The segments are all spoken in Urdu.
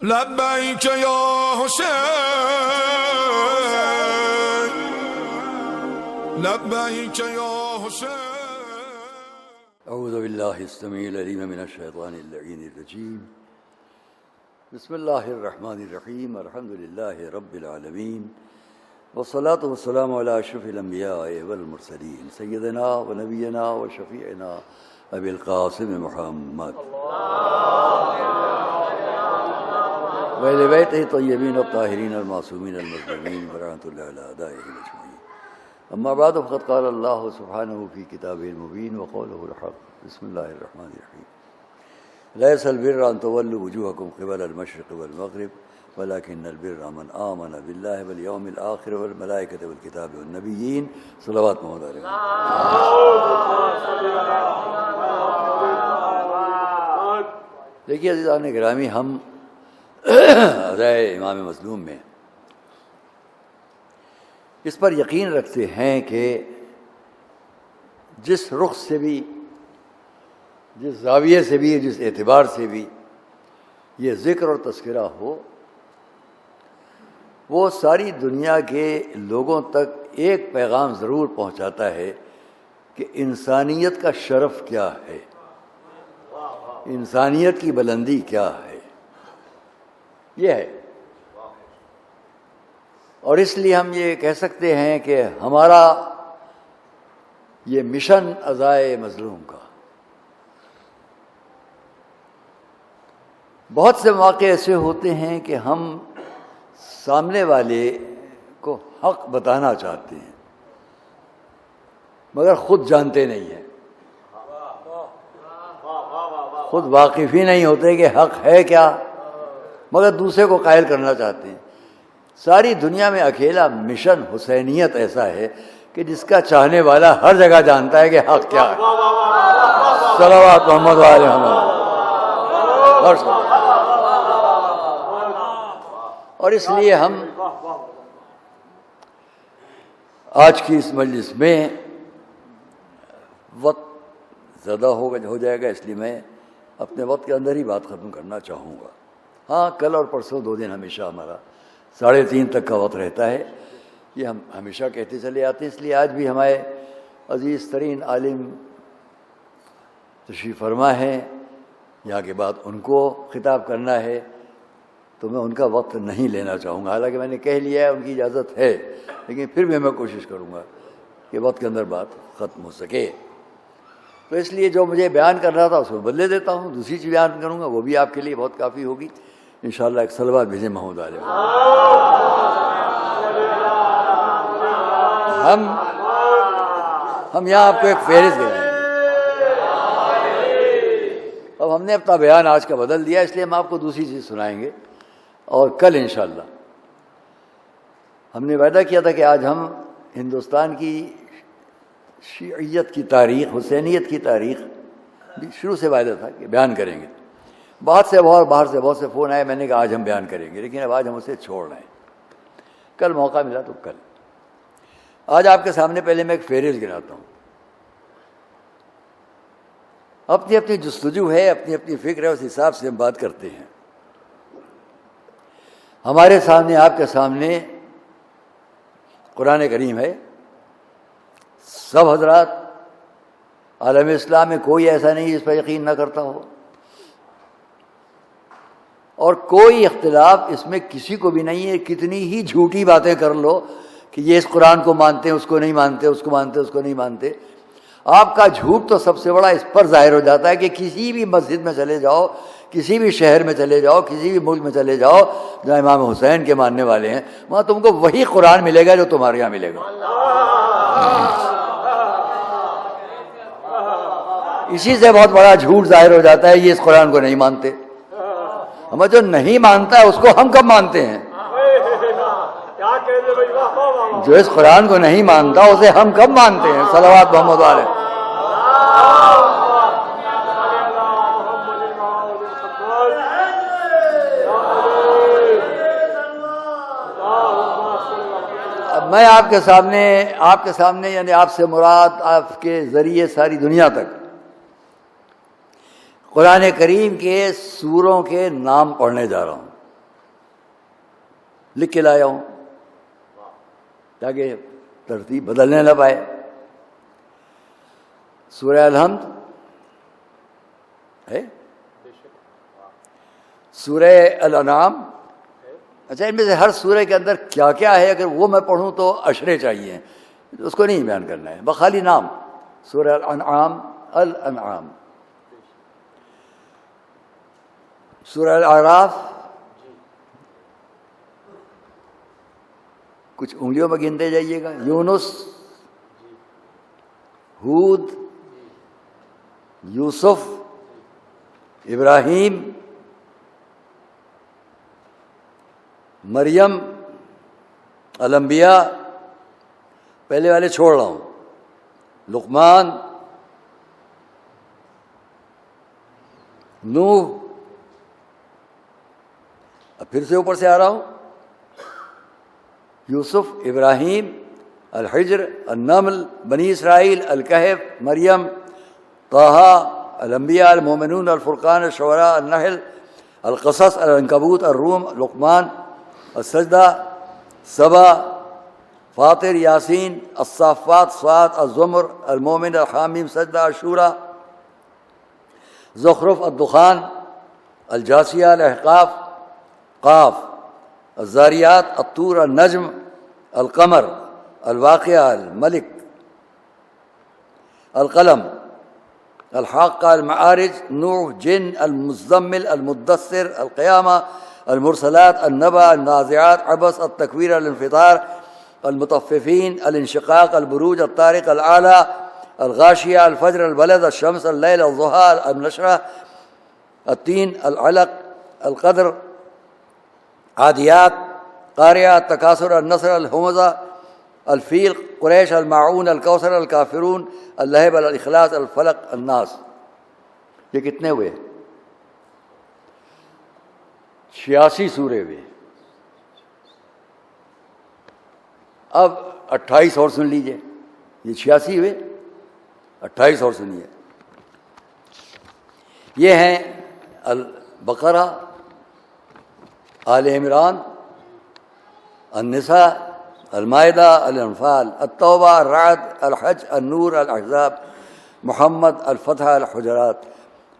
لبیک یا حسین لبیک یا حسین اعوذ باللہ السمیع العلیم من الشیطان اللعین الرجیم بسم اللہ الرحمن الرحیم الحمد للہ رب العالمین والصلاة والسلام علی اشرف الانبیاء والمرسلین سیدنا و نبینا و شفیعنا ابی القاسم محمد وَإِلَى بَيْتِهِ الطَّيِّبِينَ الطَّاهِرِينَ الْمَعْصُومِينَ الْمَظْلُومِينَ وَرَحْمَةُ اللَّهِ عَلَىٰ أَعْدَائِهِمْ أَجْمَعِينَ أما بعد فقد قال الله سبحانه في كتابه المبين وقوله الحق بسم الله الرحمن الرحيم ليس البر أن تولوا وجوهكم قبل المشرق والمغرب ولكن البر من آمن بالله واليوم الآخر والملائكة والكتاب والنبيين صلوات محمد عليه. دیکھیے عزیزان گرامی، ہم ادائے امام مظلوم میں اس پر یقین رکھتے ہیں کہ جس رخ سے بھی، جس زاویے سے بھی، جس اعتبار سے بھی یہ ذکر اور تذکرہ ہو، وہ ساری دنیا کے لوگوں تک ایک پیغام ضرور پہنچاتا ہے کہ انسانیت کا شرف کیا ہے، انسانیت کی بلندی کیا ہے، یہ ہے. اور اس لیے ہم یہ کہہ سکتے ہیں کہ ہمارا یہ مشن عزائے مظلوم کا، بہت سے مواقع ایسے ہوتے ہیں کہ ہم سامنے والے کو حق بتانا چاہتے ہیں مگر خود جانتے نہیں ہیں، خود واقف ہی نہیں ہوتے کہ حق ہے کیا، مگر دوسرے کو قائل کرنا چاہتے ہیں. ساری دنیا میں اکیلا مشن حسینیت ایسا ہے کہ جس کا چاہنے والا ہر جگہ جانتا ہے کہ حق کیا ہے. صلوات محمد علیہ محمد. اور اس لیے ہم آج کی اس مجلس میں وقت زیادہ ہو جائے گا، اس لیے میں اپنے وقت کے اندر ہی بات ختم کرنا چاہوں گا. ہاں، کل اور پرسوں 2 دن ہمیشہ ہمارا 3:30 تک کا وقت رہتا ہے، یہ ہم ہمیشہ کہتے چلے آتے ہیں. اس لیے آج بھی ہمارے عزیز ترین عالم تشریف فرما ہے، یہاں کے بعد ان کو خطاب کرنا ہے تو میں ان کا وقت نہیں لینا چاہوں گا. حالانکہ میں نے کہہ لیا ہے، ان کی اجازت ہے، لیکن پھر بھی میں کوشش کروں گا کہ وقت کے اندر بات ختم ہو سکے. تو اس لیے جو مجھے بیان کرنا تھا اس کو بدلے دیتا ہوں، دوسری چیز بیان کروں گا، وہ بھی آپ کے لیے بہت کافی ہوگی انشاءاللہ. ایک صلوات بھیجیں محمود علیہ. ہم یہاں آپ کو ایک فہرست دے رہے ہیں. اب ہم نے اپنا بیان آج کا بدل دیا، اس لیے ہم آپ کو دوسری چیز سنائیں گے. اور کل انشاءاللہ ہم نے وعدہ کیا تھا کہ آج ہم ہندوستان کی شیعیت کی تاریخ، حسینیت کی تاریخ شروع سے وعدہ تھا کہ بیان کریں گے. باہر سے بہت سے فون آئے، میں نے کہا آج ہم بیان کریں گے، لیکن اب آج ہم اسے چھوڑ رہے ہیں. کل موقع ملا تو کل. آج آپ کے سامنے پہلے میں ایک فہرست گراتا ہوں. اپنی اپنی جستجو ہے، اپنی اپنی فکر ہے، اس حساب سے ہم بات کرتے ہیں. ہمارے سامنے، آپ کے سامنے قرآن کریم ہے. سب حضرات عالم اسلام میں کوئی ایسا نہیں جس پر یقین نہ کرتا ہو، اور کوئی اختلاف اس میں کسی کو بھی نہیں ہے. کتنی ہی جھوٹی باتیں کر لو کہ یہ اس قرآن کو مانتے ہیں، اس کو نہیں مانتے، اس کو مانتے، اس کو نہیں مانتے، آپ کا جھوٹ تو سب سے بڑا اس پر ظاہر ہو جاتا ہے کہ کسی بھی مسجد میں چلے جاؤ، کسی بھی شہر میں چلے جاؤ، کسی بھی ملک میں چلے جاؤ جہاں امام حسین کے ماننے والے ہیں، وہاں تم کو وہی قرآن ملے گا جو تمہارے یہاں ملے گا. اسی سے بہت بڑا جھوٹ ظاہر ہو جاتا ہے، یہ اس قرآن کو نہیں مانتے. ہمیں جو نہیں مانتا ہے اس کو ہم کب مانتے ہیں؟ جو اس قرآن کو نہیں مانتا اسے ہم کب مانتے ہیں؟ صلوات محمد علیہ. اب میں آپ کے سامنے یعنی آپ سے مراد آپ کے ذریعے ساری دنیا تک قرآن کریم کے سوروں کے نام پڑھنے جا رہا ہوں. لکھ کے لایا ہوں تاکہ ترتیب بدلنے نہ پائے. سورہ الحمد ہے, سورہ الانعام. اچھا, ان میں سے ہر سورہ کے اندر کیا کیا ہے اگر وہ میں پڑھوں تو اشرے چاہیے, اس کو نہیں بیان کرنا ہے, بخالی نام. سورہ الانعام, الانعام. سورہ الاعراف کچھ انگلیوں میں گنتے جائیے گا. یونس, ہود, یوسف, ابراہیم, مریم, الانبیاء, پہلے والے چھوڑ رہا ہوں, لقمان, نوح, اب پھر سے اوپر سے آ رہا ہوں, یوسف, ابراہیم, الحجر, النمل, بنی اسرائیل, الکہف, مریم, طٰہٰ, الانبیاء, المومنون, الفرقان, الشعراء, النحل, القصص, العنکبوت, الروم, لقمان, السجدہ, سبا, فاطر, یاسین, الصافات, صاد, الزمر, المومن, الحامیم, سجدہ, الشورى, زخرف, الدخان, الجاثیہ, الاحقاف, قاف, الزاریات, الطور, النجم, القمر, الواقعہ, الملک, القلم, الحاقہ, المعارج, نوح, جن, المزمل, المدثر, القیامہ, المرسلات, النبأ, النازعات, عبس, التکویر, الانفطار, المطففین, الانشقاق, البروج, الطارق, الاعلیٰ, الغاشیہ, الفجر, البلد, الشمس, اللیل, الضحیٰ, النشرہ, التین, العلق, القدر, عادیات, قاریات, تکاثر, النصر, الہمزہ, الفیل, قریش, الماعون, الکوثر, الکافرون, اللہب, الاخلاص, الفلق, الناس. یہ کتنے ہوئے؟ 86 سورے ہوئے. اب 28 اور سن لیجئے. یہ 86 ہوئے, 28 اور سنیے. یہ ہیں البقرہ, آل عمران, النساء, المائدہ, الانفال, التوبہ, الرعد, الحج, النور, الاحزاب, محمد, الفتح, الحجرات,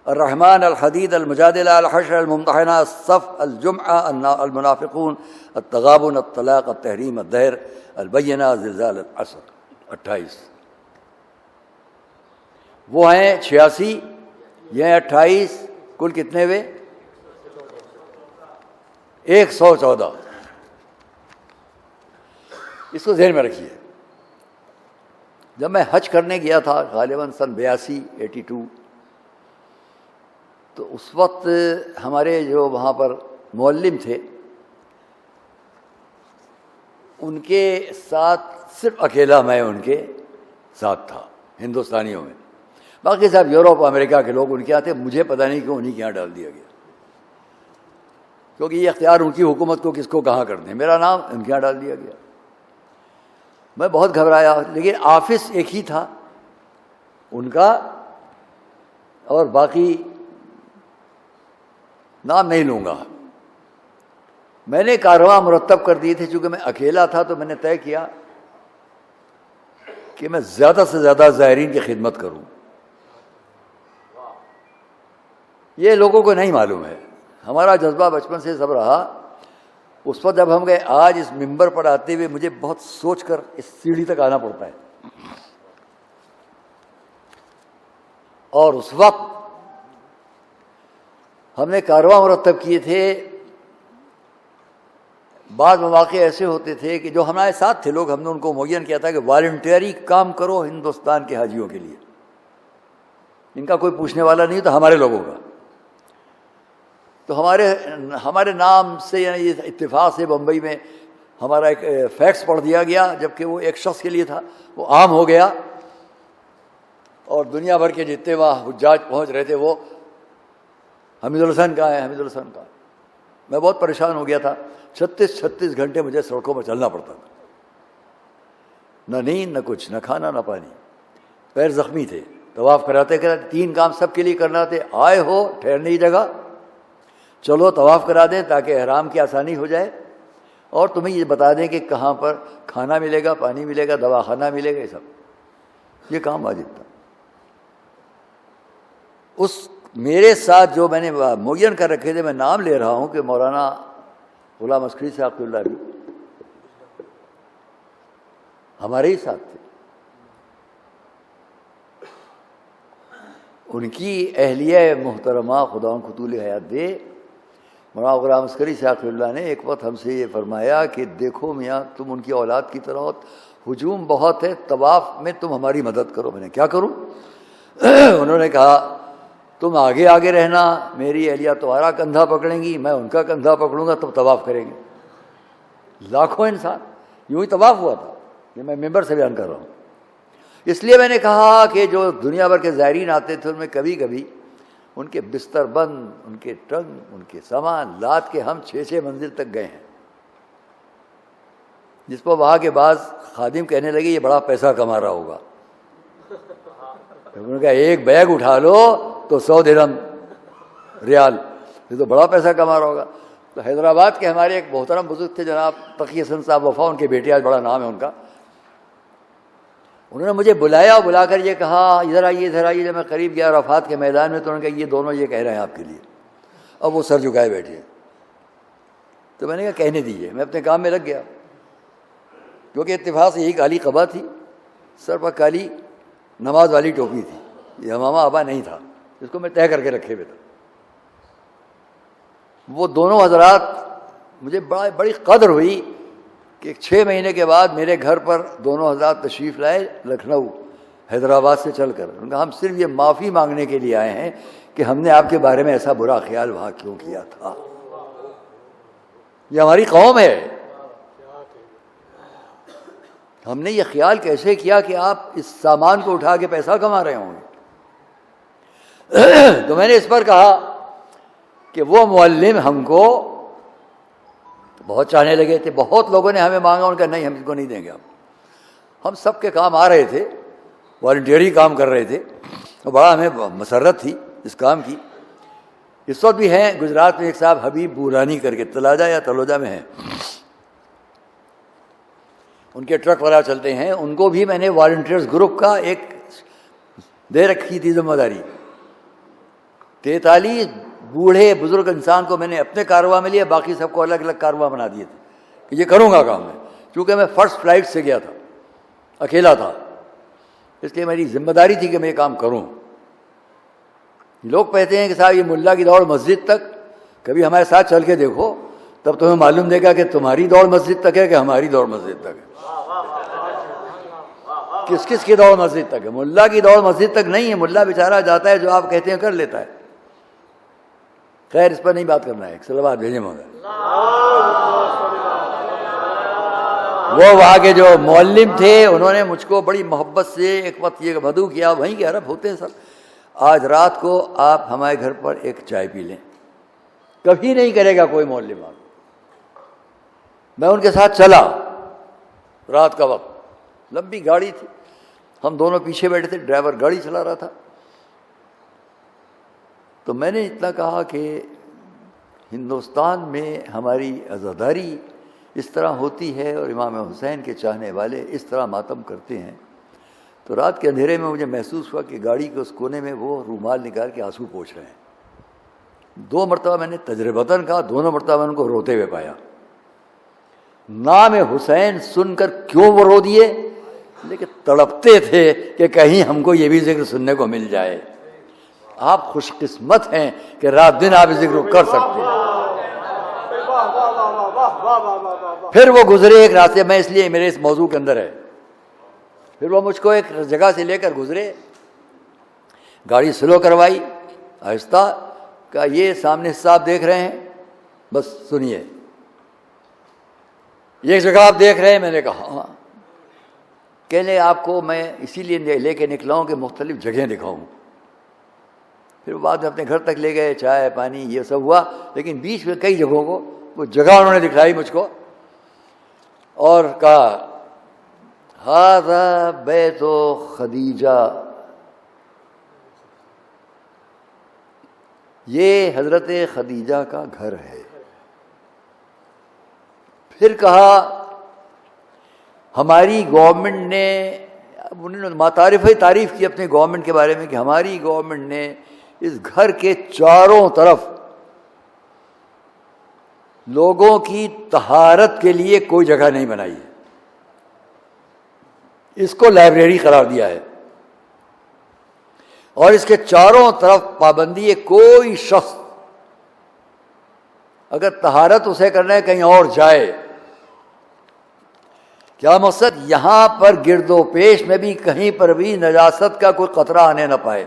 الرحمن, الحدید, المجادلہ, الحشر, الممتحنہ, الصف, الجمعہ, المنافقون, التغابن, الطلاق, التحریم, الدہر, البینہ, زلزال, العصر. 28 وہ ہیں 86, یہ 28, کل کتنے ہوئے؟ 114. اس کو ذہن میں رکھیے. جب میں حج کرنے گیا تھا غالباً سن 82، تو اس وقت ہمارے جو وہاں پر معلم تھے ان کے ساتھ صرف اکیلا میں ان کے ساتھ تھا ہندوستانیوں میں. باقی صاحب یورپ امریکہ کے لوگ ان کے یہاں تھے. مجھے پتہ نہیں کیوں انہیں کے یہاں ڈال دیا گیا، کیونکہ یہ اختیار ان کی حکومت کو کس کو کہاں کر دیں. میرا نام ان کے یہاں ڈال دیا گیا. میں بہت گھبرایا، لیکن آفس ایک ہی تھا ان کا، اور باقی نام نہیں لوں گا. میں نے کارواں مرتب کر دیے تھے. چونکہ میں اکیلا تھا تو میں نے طے کیا کہ میں زیادہ سے زیادہ زائرین کی خدمت کروں. یہ لوگوں کو نہیں معلوم ہے. ہمارا جذبہ بچپن سے سب رہا. اس وقت جب ہم گئے، آج اس ممبر پر آتے ہوئے مجھے بہت سوچ کر اس سیڑھی تک آنا پڑتا ہے. اور اس وقت ہم نے کارواں مرتب کیے تھے. بعض مواقع ایسے ہوتے تھے کہ جو ہمارے ساتھ تھے لوگ، ہم نے ان کو معین کیا تھا کہ والنٹیری کام کرو ہندوستان کے حاجیوں کے لیے. ان کا کوئی پوچھنے والا نہیں تو ہمارے لوگوں کا. تو ہمارے نام سے، یعنی اتفاق سے بمبئی میں ہمارا ایک فیکس پڑھ دیا گیا، جبکہ وہ ایک شخص کے لیے تھا. وہ عام ہو گیا اور دنیا بھر کے جتنے وہاں حجاج پہنچ رہے تھے وہ حمید الحسن کا ہے، حمید الحسن کا. میں بہت پریشان ہو گیا تھا. 36 گھنٹے مجھے سڑکوں پر چلنا پڑتا تھا. نہ نیند، نہ کچھ، نہ کھانا، نہ پانی. پیر زخمی تھے. طواف کراتے 3 کام سب کے لیے کرنا تھے. آئے ہو ٹھہرنے کی جگہ، چلو طواف کرا دیں تاکہ احرام کی آسانی ہو جائے، اور تمہیں یہ بتا دیں کہ کہاں پر کھانا ملے گا، پانی ملے گا، دواخانہ ملے گا، یہ سب یہ کام واجب تھا۔ اس میرے ساتھ جو میں نے معین کر رکھے تھے، میں نام لے رہا ہوں کہ مولانا غلام عسکری صاحب اللہ بھی ہمارے ہی ساتھ تھے۔ ان کی اہلیہ محترمہ خدا ان کو طول حیات دے، مولانا غلام عسکری صاحب اللہ نے ایک وقت ہم سے یہ فرمایا کہ دیکھو میاں، تم ان کی اولاد کی طرح ہو، ہجوم بہت ہے، طواف میں تم ہماری مدد کرو۔ میں نے کیا کروں؟ انہوں نے کہا تم آگے آگے رہنا، میری اہلیہ تمہارا کندھا پکڑیں گی، میں ان کا کندھا پکڑوں گا، تب طواف کریں گے۔ لاکھوں انسان، یوں ہی طواف ہوا تھا، یہ میں ممبر سے بیان کر رہا ہوں۔ اس لیے میں نے کہا کہ جو دنیا بھر کے زائرین آتے تھے ان میں کبھی کبھی ان کے بستر بند، ان کے ٹنگ، ان کے سامان لاد کے ہم 6 منزل تک گئے ہیں، جس پر وہاں کے بعض خادم کہنے لگے یہ بڑا پیسہ کما رہا ہوگا۔ انہوں نے کہا ایک بیگ اٹھا لو تو 100 درہم ریال، یہ تو بڑا پیسہ کما رہا ہوگا۔ تو حیدرآباد کے ہمارے ایک محترم بزرگ تھے جناب تقی حسن صاحب وفا، ان کے بیٹے، آج بڑا نام ہے ان کا، انہوں نے مجھے بلایا اور بلا کر یہ کہا ادھر آئیے ادھر آئیے۔ جب میں قریب گیا عرفات کے میدان میں تو انہوں نے کہا یہ دونوں یہ کہہ رہے ہیں آپ کے لیے۔ اب وہ سر جھکائے بیٹھے ہیں، تو میں نے کہا کہنے دیجیے، میں اپنے کام میں لگ گیا، کیونکہ اتفاق سے یہی کالی قبا تھی، سر پر کالی نماز والی ٹوپی تھی، یہ امامہ آبا نہیں تھا، اس کو میں طے کر کے رکھے ہوئے تھا۔ وہ دونوں حضرات مجھے بڑی قدر ہوئی کہ 6 مہینے کے بعد میرے گھر پر دونوں حضرات تشریف لائے لکھنؤ حیدرآباد سے چل کر۔ انہوں نے کہا ہم صرف یہ معافی مانگنے کے لیے آئے ہیں کہ ہم نے آپ کے بارے میں ایسا برا خیال وہاں کیوں کیا تھا، یہ ہماری قوم ہے، ہم نے یہ خیال کیسے کیا کہ آپ اس سامان کو اٹھا کے پیسہ کما رہے ہوں گے۔ تو میں نے اس پر کہا کہ وہ معلم ہم کو بہت چاہنے لگے تھے، بہت لوگوں نے ہمیں مانگا، ان کا نہیں ہم اس کو نہیں دیں گے۔ ہم سب کے کام آ رہے تھے، والنٹیری کام کر رہے تھے، اور بڑا ہمیں مسرت تھی اس کام کی۔ اس وقت بھی ہیں گجرات میں ایک صاحب حبیب بورانی کر کے، تلاجہ یا تلوجہ میں ہیں، ان کے ٹرک والا چلتے ہیں، ان کو بھی میں نے والنٹیئرز گروپ کا ایک دے رکھی تھی ذمہ داری۔ 43 بوڑھے بزرگ انسان کو میں نے اپنے کارواں میں لیا، باقی سب کو الگ الگ کارواں بنا دیے تھے کہ یہ کروں گا کام میں، چونکہ میں فرسٹ فلائٹ سے گیا تھا، اکیلا تھا، اس لیے میری ذمہ داری تھی کہ میں یہ کام کروں۔ لوگ کہتے ہیں کہ صاحب یہ ملا کی دوڑ مسجد تک، کبھی ہمارے ساتھ چل کے دیکھو تب تمہیں معلوم دے گا کہ تمہاری دوڑ مسجد تک ہے کہ ہماری دوڑ مسجد تک ہے، کس کس کی دوڑ مسجد تک ہے۔ ملا کی دوڑ مسجد تک نہیں ہے، ملا بیچارہ جاتا ہے جو آپ کہتے ہیں کر لیتا ہے۔ خیر اس پر نہیں بات کرنا ہے، ایک صلوات بھیجیں مگر۔ وہ وہاں کے جو معلم تھے انہوں نے مجھ کو بڑی محبت سے ایک وقت یہ مدعو کیا، وہیں کے عرب ہوتے ہیں سب، آج رات کو آپ ہمارے گھر پر ایک چائے پی لیں۔ کبھی نہیں کرے گا کوئی معلم آپ۔ میں ان کے ساتھ چلا، رات کا وقت، لمبی گاڑی تھی، ہم دونوں پیچھے بیٹھے تھے، ڈرائیور گاڑی چلا رہا تھا۔ تو میں نے اتنا کہا کہ ہندوستان میں ہماری عزاداری اس طرح ہوتی ہے اور امام حسین کے چاہنے والے اس طرح ماتم کرتے ہیں۔ تو رات کے اندھیرے میں مجھے محسوس ہوا کہ گاڑی کے اس کونے میں وہ رومال نکال کے آنسو پوچھ رہے ہیں۔ 2 مرتبہ میں نے تجربتاً کہا، دونوں مرتبہ میں ان کو روتے ہوئے پایا۔ نام حسین سن کر کیوں وہ رو دیے؟ لیکن تڑپتے تھے کہ کہیں ہم کو یہ بھی ذکر سننے کو مل جائے۔ آپ خوش قسمت ہیں کہ رات دن آپ اس ذکر کو کر سکتے ہیں۔ پھر وہ گزرے ایک راستے میں، اس لیے میرے اس موضوع کے اندر ہے، پھر وہ مجھ کو ایک جگہ سے لے کر گزرے، گاڑی سلو کروائی آہستہ، کہا یہ سامنے صاحب دیکھ رہے ہیں، بس سنیے، یہ جگہ آپ دیکھ رہے ہیں؟ میں نے کہا ہاں۔ کہنے آپ کو میں اسی لیے لے کے نکلا ہوں کہ مختلف جگہیں دکھاؤں۔ پھر بعد میں اپنے گھر تک لے گئے، چائے پانی یہ سب ہوا، لیکن بیچ میں کئی جگہوں کو وہ جگہ انہوں نے دکھلائی مجھ کو، اور کہا ھذا بیت خدیجہ، یہ حضرت خدیجہ کا گھر ہے۔ پھر کہا ہماری گورنمنٹ نے، انہوں نے تعریف کی اپنے گورنمنٹ کے بارے میں کہ ہماری گورنمنٹ نے اس گھر کے چاروں طرف لوگوں کی طہارت کے لیے کوئی جگہ نہیں بنائی ہے، اس کو لائبریری قرار دیا ہے، اور اس کے چاروں طرف پابندی ہے کوئی شخص اگر طہارت اسے کرنا ہے کہیں اور جائے۔ کیا مقصد؟ یہاں پر گرد و پیش میں بھی کہیں پر بھی نجاست کا کوئی قطرہ آنے نہ پائے۔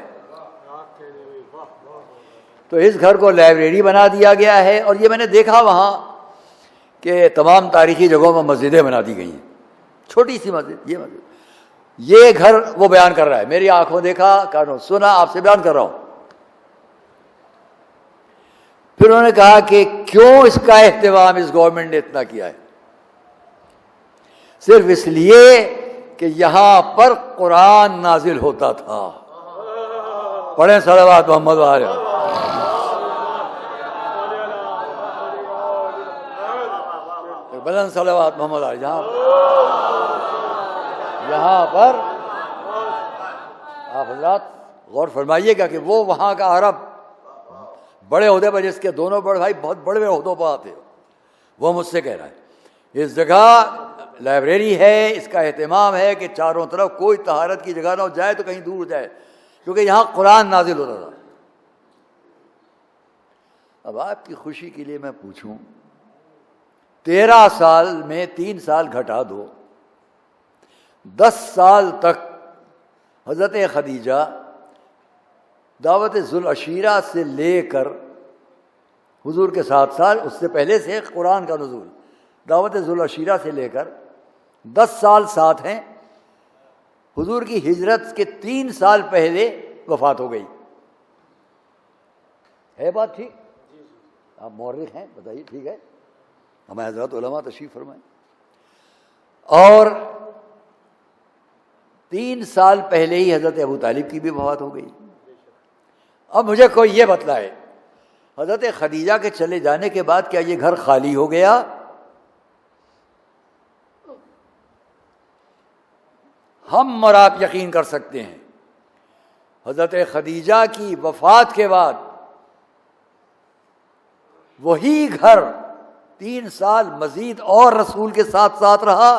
تو اس گھر کو لائبریری بنا دیا گیا ہے، اور یہ میں نے دیکھا وہاں کہ تمام تاریخی جگہوں میں مسجدیں بنا دی گئی ہیں، چھوٹی سی مسجد، یہ گھر وہ بیان کر رہا ہے، میری آنکھوں دیکھا، کانوں سنا، آپ سے بیان کر رہا ہوں۔ پھر انہوں نے کہا کہ کیوں اس کا اہتمام اس گورنمنٹ نے اتنا کیا ہے؟ صرف اس لیے کہ یہاں پر قرآن نازل ہوتا تھا۔ پڑھیں صلوات محمد علیہ۔ بلند صلوات محمد علیہ۔ یہاں پر آپ حضرات غور فرمائیے گا کہ وہ وہاں کا عرب بڑے عہدے پر، جس کے دونوں بڑے بھائی بہت بڑے عہدوں پر آتے، وہ مجھ سے کہہ رہا ہے اس جگہ لائبریری ہے، اس کا اہتمام ہے کہ چاروں طرف کوئی طہارت کی جگہ نہ ہو، جائے تو کہیں دور جائے، کیونکہ یہاں قرآن نازل ہوتا تھا۔ اب آپ کی خوشی کے لیے میں پوچھوں، 13 سال میں 3 سال گھٹا دو، 10 سال تک حضرت خدیجہ دعوت ذوالعشیرہ سے لے کر حضور کے 7 سال، اس سے پہلے سے قرآن کا نزول، دعوت ذوالعشیرہ سے لے کر 10 سال ساتھ ہیں۔ حضور کی ہجرت کے 3 سال پہلے وفات ہو گئی ہے، بات ٹھیک؟ آپ مورخ ہیں، بتائیے ٹھیک ہے؟ ہمارے حضرات علماء تشریف فرمائیں۔ اور 3 سال پہلے ہی حضرت ابو طالب کی بھی وفات ہو گئی۔ اب مجھے کوئی یہ بتلائے، حضرت خدیجہ کے چلے جانے کے بعد کیا یہ گھر خالی ہو گیا؟ ہم اور آپ یقین کر سکتے ہیں حضرت خدیجہ کی وفات کے بعد وہی گھر 3 سال مزید اور رسول کے ساتھ ساتھ رہا،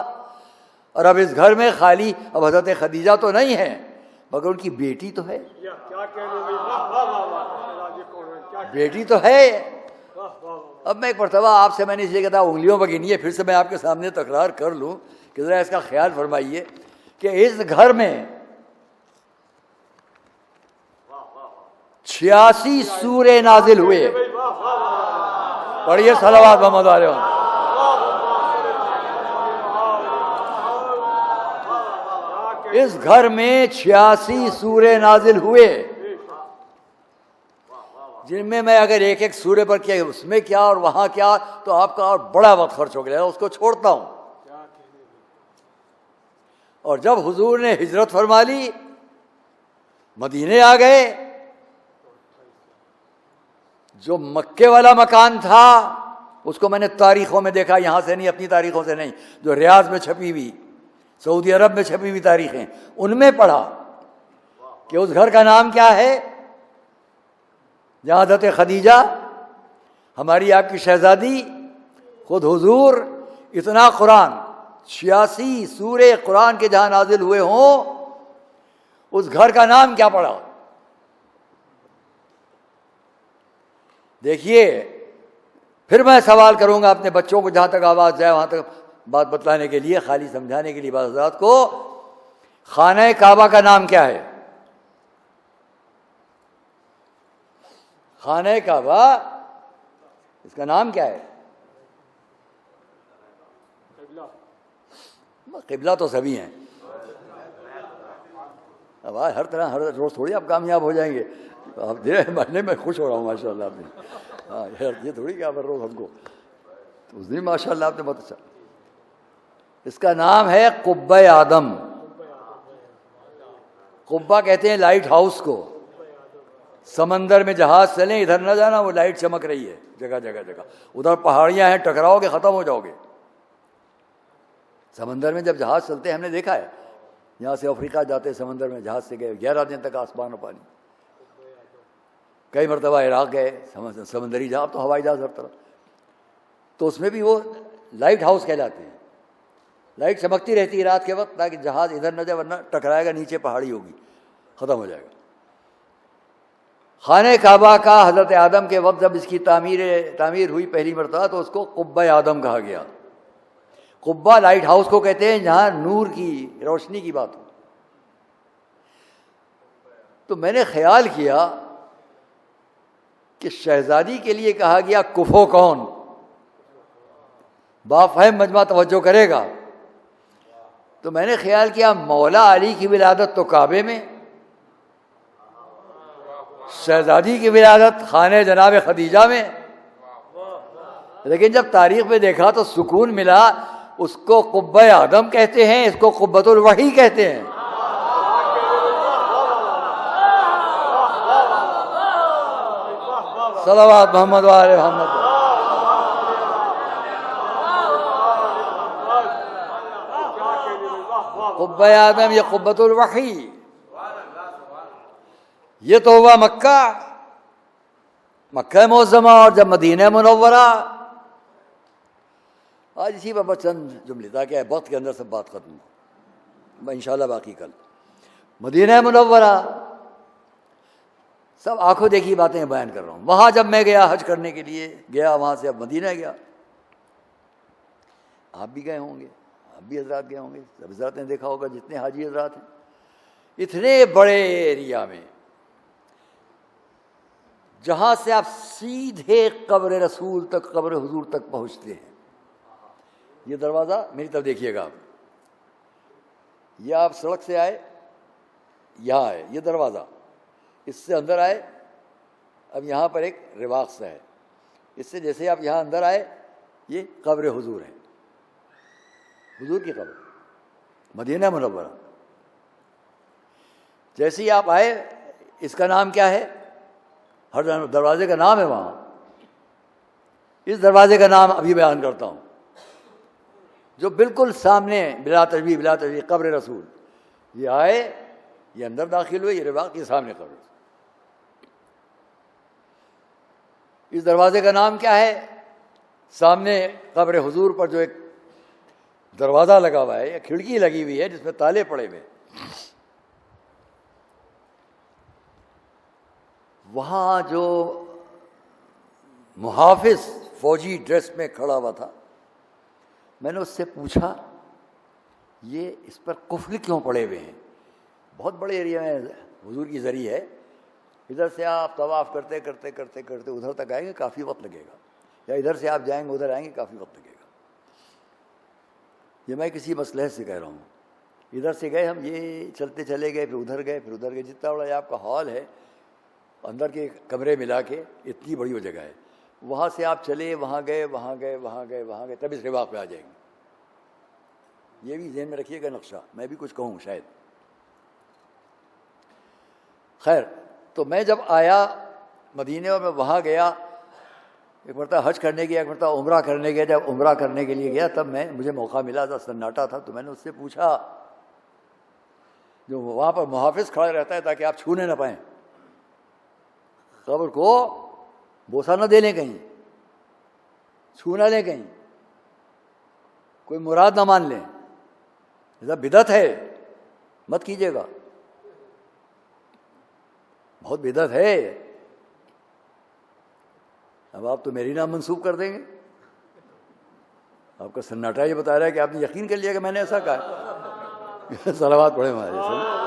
اور اب اس گھر میں خالی اب حضرت خدیجہ تو نہیں ہے مگر ان کی بیٹی تو ہے، بیٹی تو ہے۔ اب میں ایک مرتبہ آپ سے میں نے اس لیے کہا انگلیوں پر گنی ہے، پھر سے میں آپ کے سامنے تکرار کر لوں کہ ذرا اس کا خیال فرمائیے کہ اس گھر میں 86 سورے نازل ہوئے۔ پڑھیے صلوات محمد علیہ۔ اس گھر میں 86 سورے نازل ہوئے، جن میں اگر ایک ایک سورے پر کیا اس میں کیا اور وہاں کیا تو آپ کا اور بڑا وقت خرچ ہو گیا، اس کو چھوڑتا ہوں۔ اور جب حضور نے ہجرت فرما لی، مدینے آ گئے، جو مکے والا مکان تھا اس کو میں نے تاریخوں میں دیکھا، یہاں سے نہیں، اپنی تاریخوں سے نہیں، جو ریاض میں چھپی ہوئی، سعودی عرب میں چھپی ہوئی تاریخیں، ان میں پڑھا کہ اس گھر کا نام کیا ہے، جہاں حضرت خدیجہ ہماری آپ کی شہزادی، خود حضور، اتنا قرآن 86 سورے قرآن کے جہاں نازل ہوئے ہوں، اس گھر کا نام کیا پڑا؟ دیکھیے، پھر میں سوال کروں گا اپنے بچوں کو، جہاں تک آواز جائے وہاں تک بات بتلانے کے لیے، خالی سمجھانے کے لیے بعض حضرات کو، خانہ کعبہ کا نام کیا ہے؟ خانہ کعبہ، اس کا نام کیا ہے؟ قبلہ تو سبھی ہیں، اب ہر طرح ہر روز تھوڑی آپ کامیاب ہو جائیں گے، آپ دیر ماننے میں خوش ہو رہا ہوں ماشاء اللہ آپ نے، ہاں یہ تھوڑی کہ آپ ہر روز ہم کو، اس دن ماشاء اللہ آپ نے بہت اچھا۔ اس کا نام ہے قبہ آدم۔ قبہ کہتے ہیں لائٹ ہاؤس کو، سمندر میں جہاز چلیں ادھر نہ جانا، وہ لائٹ چمک رہی ہے جگہ جگہ جگہ، ادھر پہاڑیاں ہیں ٹکراؤ گے ختم ہو جاؤ گے، سمندر میں جب جہاز چلتے ہیں ہم نے دیکھا ہے، یہاں سے افریقہ جاتے سمندر میں جہاز سے گئے 11 دن تک آسمان و پانی، کئی مرتبہ عراق گئے سمندری جہاز، تو ہوائی جہاز ہر طرف، تو اس میں بھی وہ لائٹ ہاؤس کہلاتے ہیں، لائٹ چمکتی رہتی ہے رات کے وقت تاکہ جہاز ادھر نہ جائے ورنہ ٹکرائے گا، نیچے پہاڑی ہوگی ختم ہو جائے گا۔ خانہ کعبہ کا حضرت آدم کے وقت جب اس کی تعمیر ہوئی پہلی مرتبہ تو اس کو قبہ آدم کہا گیا۔ قبہ لائٹ ہاؤس کو کہتے ہیں جہاں نور کی روشنی کی بات ہو۔ تو میں نے خیال کیا کہ شہزادی کے لیے کہا گیا کفو کون، بافہم مجمع توجہ کرے گا، تو میں نے خیال کیا مولا علی کی ولادت تو کعبے میں، شہزادی کی ولادت خانہ جناب خدیجہ میں، لیکن جب تاریخ میں دیکھا تو سکون ملا، اس کو قبہ آدم کہتے ہیں، اس کو قبۃ الوحی کہتے ہیں۔ صلوات محمد وآل محمد۔ قبہ آدم یہ قبۃ الوحی، یہ تو ہوا مکہ معظمہ، اور جب مدینہ منورہ، آج اسی پر بس چند جملے تاکہ وقت کے اندر سب بات ختم ہو، انشاءاللہ باقی کل۔ مدینہ منورہ سب آنکھوں دیکھی باتیں بیان کر رہا ہوں۔ وہاں جب میں گیا حج کرنے کے لیے گیا، وہاں سے اب مدینہ گیا، آپ بھی گئے ہوں گے، آپ بھی حضرات گئے ہوں گے، سب حضرات نے دیکھا ہوگا جتنے حاجی حضرات ہیں، اتنے بڑے ایریا میں جہاں سے آپ سیدھے قبر رسول تک، قبر حضور تک پہنچتے ہیں۔ یہ دروازہ میری طرف دیکھیے گا آپ، یہ آپ سڑک سے آئے، یہاں ہے یہ دروازہ، اس سے اندر آئے، اب یہاں پر ایک رواق سا ہے، اس سے جیسے آپ یہاں اندر آئے یہ قبر حضور ہے، حضور کی قبر مدینہ منورہ۔ جیسے ہی آپ آئے، اس کا نام کیا ہے؟ ہر دروازے کا نام ہے وہاں، اس دروازے کا نام ابھی بیان کرتا ہوں، جو بالکل سامنے بلا تشبیہ قبر رسول۔ یہ آئے، یہ اندر داخل ہوئے، یہ رواق، یہ سامنے قبر۔ اس دروازے کا نام کیا ہے؟ سامنے قبر حضور پر جو ایک دروازہ لگا ہوا ہے یا کھڑکی لگی ہوئی ہے جس میں تالے پڑے ہوئے، وہاں جو محافظ فوجی ڈریس میں کھڑا ہوا تھا، میں نے اس سے پوچھا یہ اس پر قفل کیوں پڑے ہوئے ہیں؟ بہت بڑے ایریا میں حضور کی زری ہے، ادھر سے آپ طواف کرتے کرتے کرتے کرتے ادھر تک آئیں گے کافی وقت لگے گا، یا ادھر سے آپ جائیں گے ادھر آئیں گے کافی وقت لگے گا۔ یہ میں کسی مسئلے سے کہہ رہا ہوں، ادھر سے گئے ہم، یہ چلتے چلے گئے، پھر ادھر گئے، جتنا بڑا یہ آپ کا ہال ہے، اندر کے کمرے ملا کے اتنی بڑی وہ جگہ ہے، وہاں سے آپ چلے، وہاں گئے، تب اس رواق پہ آ جائیں گے۔ یہ بھی ذہن میں رکھیے گا نقشہ، میں بھی کچھ کہوں شاید۔ خیر، تو میں جب آیا مدینے اور میں وہاں گیا، ایک مرتبہ حج کرنے گیا، ایک مرتبہ عمرہ کرنے گیا، جب عمرہ کرنے کے لیے گیا تب مجھے موقع ملا تھا، سناٹا تھا، تو میں نے اس سے پوچھا، جو وہاں پر محافظ کھڑا رہتا ہے تاکہ آپ چھونے نہ پائیں، قبر کو بوسہ نہ دے لیں کہیں، چھو نہ لیں کہیں، کوئی مراد نہ مان لیں، ایسا بدعت ہے، مت کیجیے گا، بہت بدعت ہے۔ اب آپ تو میری نام منسوب کر دیں گے، آپ کا سناٹا یہ بتا رہا ہے کہ آپ نے یقین کر لیا کہ میں نے ایسا کہا۔ صلوات پڑھے ہمارے سب۔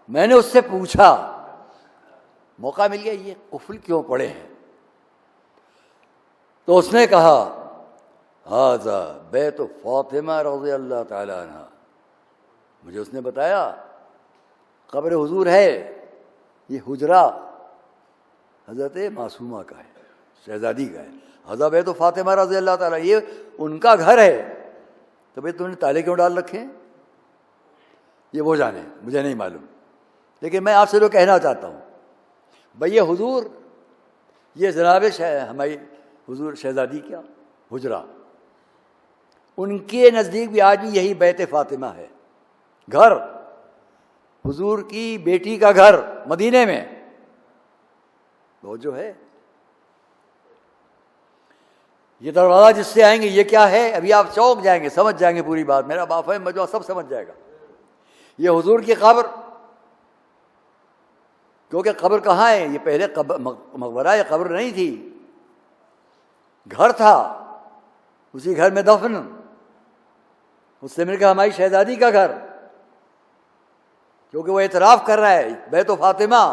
میں نے اس سے پوچھا، موقع مل گیا، یہ قفل کیوں پڑے ہیں؟ تو اس نے کہا ھذا بیت فاطمہ رضی اللہ تعالی عنہا۔ مجھے اس نے بتایا قبر حضور ہے، یہ حجرہ حضرت معصومہ کا ہے، شہزادی کا ہے، ھذا بیت فاطمہ رضی اللہ تعالی، یہ ان کا گھر ہے، تو بھائی تم نے تالے کیوں ڈال رکھے ہیں؟ یہ وہ جانے، مجھے نہیں معلوم، لیکن میں آپ سے جو کہنا چاہتا ہوں، بھئی یہ حضور، یہ جناب ہماری حضور شہزادی کیا حجرہ، ان کے نزدیک بھی آج بھی یہی بیت فاطمہ ہے، گھر حضور کی بیٹی کا گھر مدینے میں، وہ جو ہے یہ دروازہ جس سے آئیں گے یہ کیا ہے، ابھی آپ چونک جائیں گے، سمجھ جائیں گے پوری بات، میرا بافہم مجموعہ سب سمجھ جائے گا۔ یہ حضور کی قبر، کیونکہ قبر کہاں ہے، یہ پہلے مقبرہ، یہ قبر نہیں تھی، گھر تھا، اسی گھر میں دفن، اس سے مل کر ہماری شہزادی کا گھر، کیونکہ وہ اعتراف کر رہا ہے بیت فاطمہ۔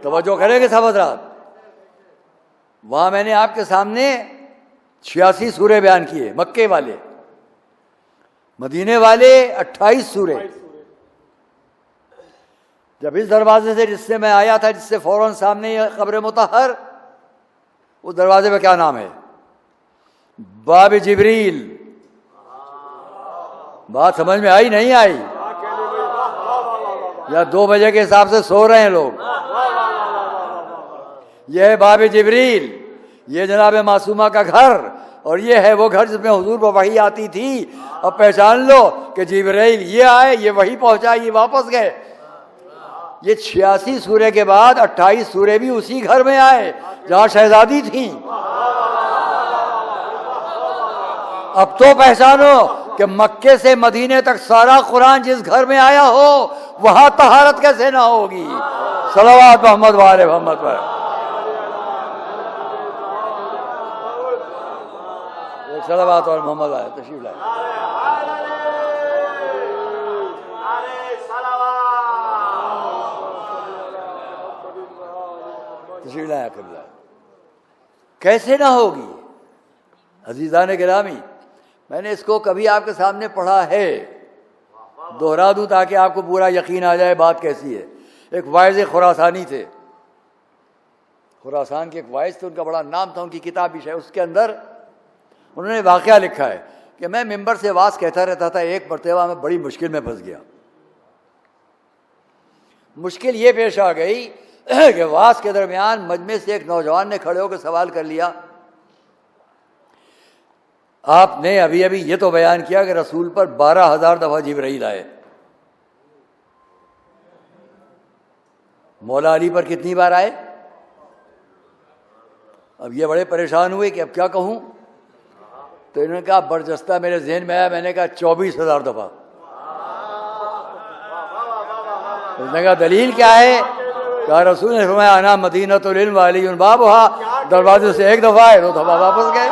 توجہ کریں گے صاحب حضرات، وہاں میں نے آپ کے سامنے 86 سورے بیان کیے، مکے والے، مدینے والے 28 سورے۔ جب اس دروازے سے جس سے میں آیا تھا، جس سے فوراً سامنے یہ قبر مطہر، اس دروازے میں کیا نام ہے؟ باب جبریل۔ بات سمجھ میں آئی نہیں آئی؟ یا 2 بجے کے حساب سے سو رہے ہیں لوگ؟ یہ ہے باب جبریل، یہ جناب معصومہ کا گھر، اور یہ ہے وہ گھر جس میں حضور پر وحی آتی تھی۔ اب پہچان لو کہ جبریل یہ آئے، یہ وحی پہنچا، یہ واپس گئے۔ یہ 86 سورے کے بعد 28 سورے بھی اسی گھر میں آئے جہاں شہزادی تھیں۔ اب تو پہچانو کہ مکے سے مدینے تک سارا قرآن جس گھر میں آیا ہو وہاں طہارت کیسے نہ ہوگی؟ صلوات محمد وآل محمد پر۔ صلوات اور محمد آئے تشریف لائے۔ تشریف لائے قبلہ۔ کیسے نہ ہوگی عزیزان گرامی؟ میں نے اس کو کبھی آپ کے سامنے پڑھا ہے، دوہرا دوں تاکہ آپ کو پورا یقین آ جائے بات کیسی ہے۔ ایک واعظ خراسانی تھے، خراسان کے ایک واعظ تھے، ان کا بڑا نام تھا، ان کی کتاب بھی ہے، اس کے اندر انہوں نے واقعہ لکھا ہے کہ میں ممبر سے واعظ کہتا رہتا تھا، ایک مرتبہ میں بڑی مشکل میں پھنس گیا۔ مشکل یہ پیش آ گئی کہ واعظ کے درمیان مجمع سے ایک نوجوان نے کھڑے ہو کے سوال کر لیا، آپ نے ابھی ابھی یہ تو بیان کیا کہ رسول پر 12,000 دفعہ جبرائیل آئے، مولا علی پر کتنی بار آئے؟ اب یہ بڑے پریشان ہوئے کہ اب کیا کہوں، تو انہوں نے کہا برجستہ میرے ذہن میں آیا، میں نے کہا 24,000 دفعہ۔ اس نے کہا دلیل کیا ہے؟ کہا رسول نے فرمایا انا مدینۃ العلم وعلی بابھا، دروازے سے ایک دفعہ آئے، 2 دفعہ واپس گئے۔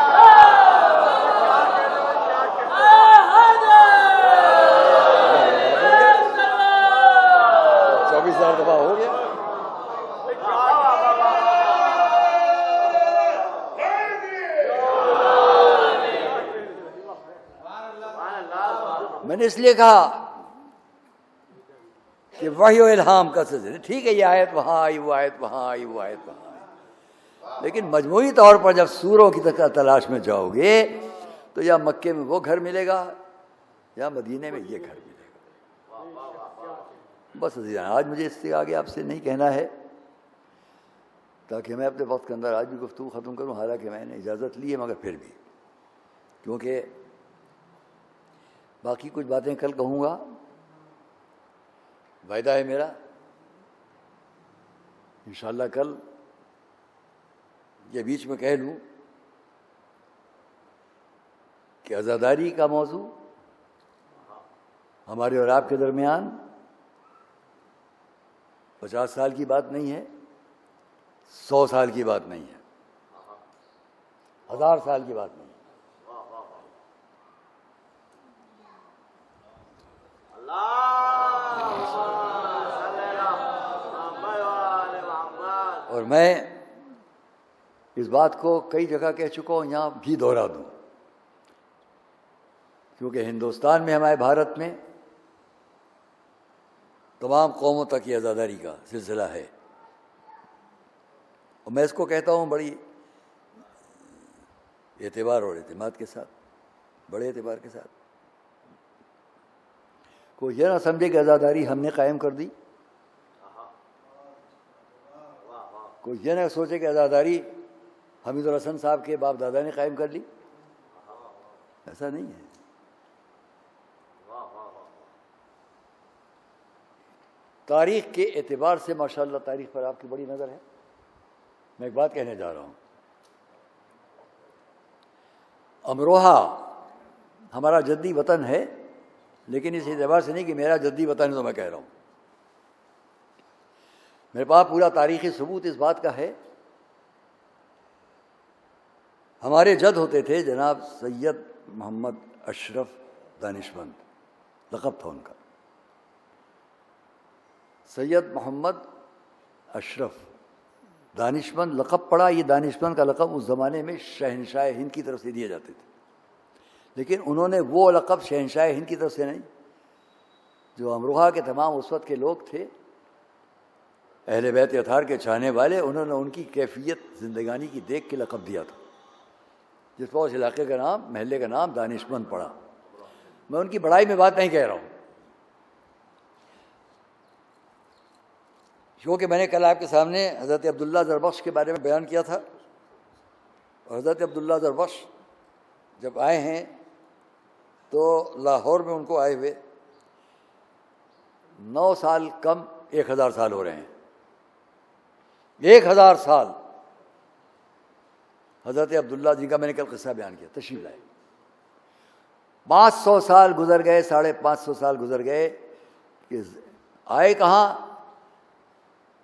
24,000 دفعہ ہو گیا۔ میں نے اس لیے کہا کہ وحی و الہام کا سلسلہ، ٹھیک ہے یہ آیت وہاں آئی، وہ آیت وہاں آئی، وہ آیت وہاں آئی، لیکن مجموعی طور پر جب سوروں کی تلاش میں جاؤ گے تو یا مکے میں وہ گھر ملے گا یا مدینے میں یہ گھر ملے گا۔ بس عزیزان، آج مجھے اس سے آگے آپ سے نہیں کہنا ہے تاکہ میں اپنے وقت کے اندر آج بھی گفتگو ختم کروں، حالانکہ میں نے اجازت لی ہے، مگر پھر بھی کیونکہ باقی کچھ باتیں کل کہوں گا، وعدہ ہے میرا انشاءاللہ کل یہ بیچ میں کہہ لوں کہ عزاداری کا موضوع ہمارے اور آپ کے درمیان 50 سال کی بات نہیں ہے، 100 سال کی بات نہیں ہے، 1000 سال کی بات نہیں ہے۔ اور میں اس بات کو کئی جگہ کہہ چکا ہوں، یہاں بھی دوہرا دوں، کیونکہ ہندوستان میں، ہمارے بھارت میں تمام قوموں تک یہ عزاداری کا سلسلہ ہے، اور میں اس کو کہتا ہوں بڑی اعتبار اور اعتماد کے ساتھ، بڑے اعتبار کے ساتھ۔ کوئی یہ نہ سمجھے کہ عزاداری ہم نے قائم کر دی، کوئی یہ نہ سوچے کہ عزاداری حمید الحسن صاحب کے باپ دادا نے قائم کر لی، ایسا نہیں ہے۔ تاریخ کے اعتبار سے ماشاءاللہ تاریخ پر آپ کی بڑی نظر ہے۔ میں ایک بات کہنے جا رہا ہوں، امروہہ ہمارا جدی وطن ہے، لیکن اس اعتبار سے نہیں کہ میرا جدی وطن ہے تو میں کہہ رہا ہوں۔ میرے پاس پورا تاریخی ثبوت اس بات کا ہے۔ ہمارے جد ہوتے تھے جناب سید محمد اشرف دانشمند، لقب تھا ان کا، سید محمد اشرف دانشمند لقب پڑا۔ یہ دانشمند کا لقب اس زمانے میں شہنشاہ ہند کی طرف سے دیے جاتے تھے، لیکن انہوں نے وہ لقب شہنشاہ ہند کی طرف سے نہیں، جو امروہہ کے تمام اس وقت کے لوگ تھے اہل بیت اطہار کے چاہنے والے، انہوں نے ان کی کیفیت زندگانی کی دیکھ کے لقب دیا تھا، جس پر اس علاقے کا نام، محلے کا نام دانشمند پڑا۔ میں ان کی بڑائی میں بات نہیں کہہ رہا ہوں، کیونکہ میں نے کل آپ کے سامنے حضرت عبداللہ زربخش کے بارے میں بیان کیا تھا، اور حضرت عبداللہ زربخش جب آئے ہیں تو لاہور میں ان کو آئے ہوئے 9 سال کم 1000 سال ہو رہے ہیں، 1000 سال حضرت عبداللہ جی کا میں نے کل قصہ بیان کیا، تشریف لائے۔ 500 سال گزر گئے، 550 سال گزر گئے کہ آئے کہاں؟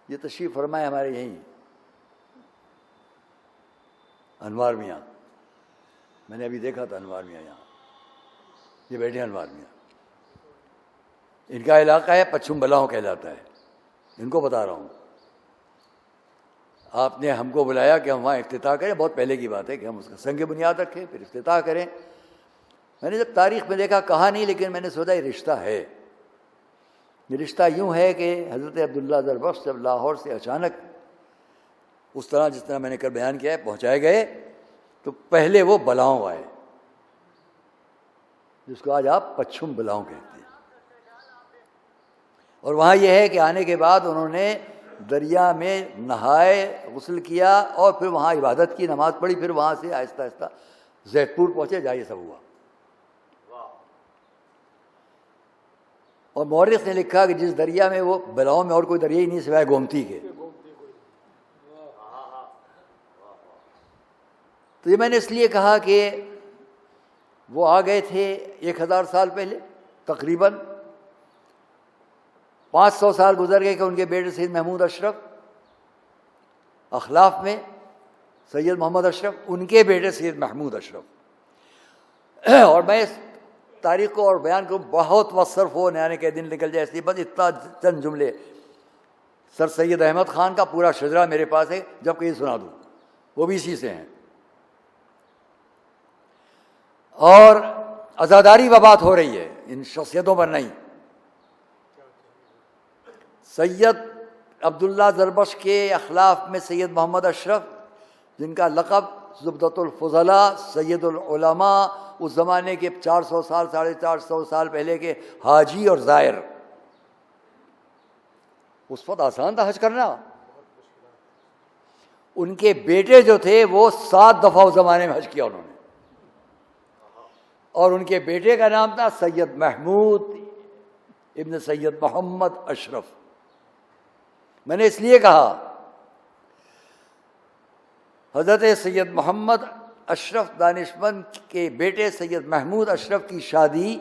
یہ تشریف فرمائے ہمارے یہیں انوار میاں، میں نے ابھی دیکھا تھا انوار میاں یہاں، یہ بیٹھے انوار میاں، ان کا علاقہ ہے پچھم بلاؤں کہلاتا ہے، ان کو بتا رہا ہوں۔ آپ نے ہم کو بلایا کہ ہم وہاں افتتاح کریں، بہت پہلے کی بات ہے کہ ہم اس کا سنگ بنیاد رکھیں پھر افتتاح کریں۔ میں نے جب تاریخ میں دیکھا کہا نہیں، لیکن میں نے سوچا یہ رشتہ ہے۔ یہ رشتہ یوں ہے کہ حضرت عبداللہ زربخش جب لاہور سے اچانک اس طرح جس طرح میں نے کل بیان کیا ہے پہنچائے گئے، تو پہلے وہ بلاؤں آئے، جس کو آج آپ پچھم بلاؤں کہتے ہیں، اور وہاں یہ ہے کہ آنے کے بعد انہوں نے دریا میں نہائے، غسل کیا، اور پھر وہاں عبادت کی، نماز پڑھی، پھر وہاں سے آہستہ آہستہ زیت پور پہنچے، جہاں یہ سب ہوا۔ اور مورخ نے لکھا کہ جس دریا میں وہ بلاؤں میں اور کوئی دریا ہی نہیں سوائے گومتی کے، تو یہ میں نے اس لیے کہا کہ وہ آ گئے تھے 1000 سال پہلے، تقریباً 500 سال گزر گئے کہ ان کے بیٹے سید محمود اشرف، اخلاف میں سید محمد اشرف، ان کے بیٹے سید محمود اشرف۔ اور میں اس تاریخ کو اور بیان کو بہت وقت صرف ہو نانے کے دن نکل جائے، اس لیے بس اتنا چند جملے۔ سر سید احمد خان کا پورا شجرہ میرے پاس ہے، جب کہیں سنا دوں، وہ بھی اسی سے ہیں۔ اور عزاداری پر بات ہو رہی ہے، ان شخصیتوں پر نہیں۔ سید عبداللہ زربخش کے اخلاف میں سید محمد اشرف، جن کا لقب زبدۃ الفضلاء، سید العلماء، اس زمانے کے 400 سال 450 سال پہلے کے حاجی اور زائر، اس وقت آسان تھا حج کرنا۔ ان کے بیٹے جو تھے وہ 7 دفعہ اس زمانے میں حج کیا انہوں نے، اور ان کے بیٹے کا نام تھا سید محمود ابن سید محمد اشرف۔ میں نے اس لیے کہا حضرت سید محمد اشرف دانشمند کے بیٹے سید محمود اشرف کی شادی